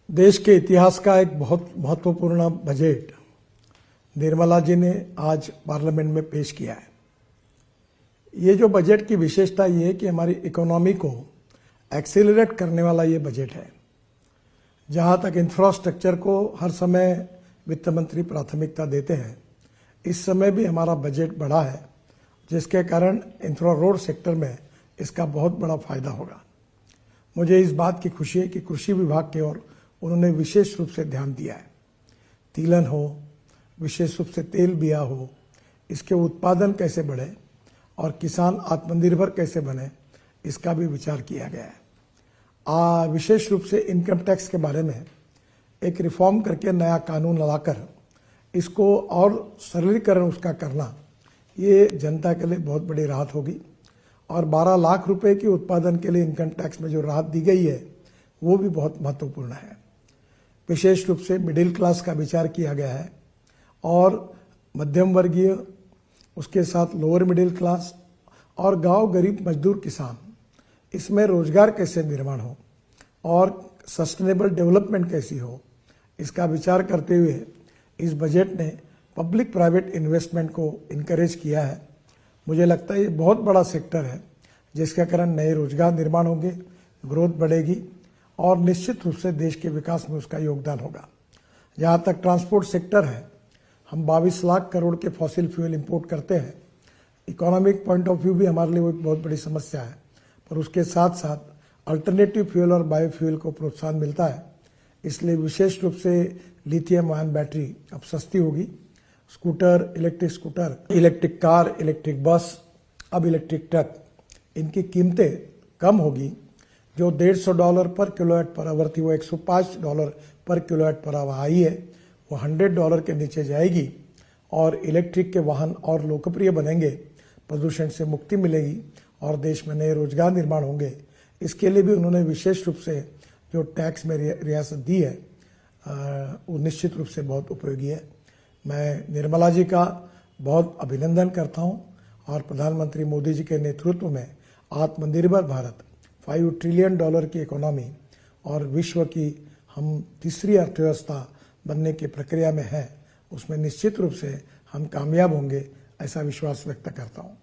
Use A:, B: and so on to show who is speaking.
A: देश के इतिहास का एक बहुत महत्वपूर्ण बजट निर्मला जी ने आज पार्लियामेंट में पेश किया है। ये जो बजट की विशेषता ये है कि हमारी इकोनॉमी को एक्सेलरेट करने वाला ये बजट है। जहां तक इंफ्रास्ट्रक्चर को हर समय वित्त मंत्री प्राथमिकता देते हैं, इस समय भी हमारा बजट बढ़ा है, जिसके कारण इंफ्रा रोड सेक्टर में इसका बहुत बड़ा फायदा होगा। मुझे इस बात की खुशी है कि कृषि विभाग की ओर उन्होंने विशेष रूप से ध्यान दिया है। तिलहन हो, विशेष रूप से तेल बिया हो, इसके उत्पादन कैसे बढ़े और किसान आत्मनिर्भर कैसे बने, इसका भी विचार किया गया है। विशेष रूप से इनकम टैक्स के बारे में एक रिफॉर्म करके नया कानून लाकर इसको और सरलीकरण उसका करना, ये जनता के लिए बहुत बड़ी राहत होगी। और 12 लाख रुपए की उत्पादन के लिए इनकम टैक्स में जो राहत दी गई है, वो भी बहुत महत्वपूर्ण है। विशेष रूप से मिडिल क्लास का विचार किया गया है और मध्यम वर्गीय, उसके साथ लोअर मिडिल क्लास और गांव गरीब मजदूर किसान, इसमें रोजगार कैसे निर्माण हो और सस्टेनेबल डेवलपमेंट कैसी हो, इसका विचार करते हुए इस बजट ने पब्लिक प्राइवेट इन्वेस्टमेंट को इनकरेज किया है। मुझे लगता है ये बहुत बड़ा सेक्टर है, जिसके कारण नए रोजगार निर्माण होंगे, ग्रोथ बढ़ेगी और निश्चित रूप से देश के विकास में उसका योगदान होगा। जहाँ तक ट्रांसपोर्ट सेक्टर है, हम 22 लाख करोड़ के फॉसिल फ्यूल इंपोर्ट करते हैं। इकोनॉमिक पॉइंट ऑफ व्यू भी हमारे लिए वो एक बहुत बड़ी समस्या है, पर उसके साथ साथ अल्टरनेटिव फ्यूल और बायोफ्यूल को प्रोत्साहन मिलता है। इसलिए विशेष रूप से लिथियम आयन बैटरी अब सस्ती होगी। Scooter, electric car, electric bus, अब इलेक्ट्रिक ट्रक, इनकी कीमतें कम होगी। जो $150 पर किलोवाट पर आवर थी, वो $105 पर किलोवाट पर आवर आई है, वो $100 के नीचे जाएगी और इलेक्ट्रिक के वाहन और लोकप्रिय बनेंगे, प्रदूषण से मुक्ति मिलेगी और देश में नए रोजगार निर्माण होंगे। इसके लिए भी उन्होंने विशेष रूप से जो टैक्स में रियासत दी है, वो निश्चित रूप से बहुत उपयोगी है। मैं निर्मला जी का बहुत अभिनंदन करता हूं और प्रधानमंत्री मोदी जी के नेतृत्व में आत्मनिर्भर भारत, $5 ट्रिलियन की इकोनॉमी और विश्व की हम तीसरी अर्थव्यवस्था बनने की प्रक्रिया में है, उसमें निश्चित रूप से हम कामयाब होंगे, ऐसा विश्वास व्यक्त करता हूं।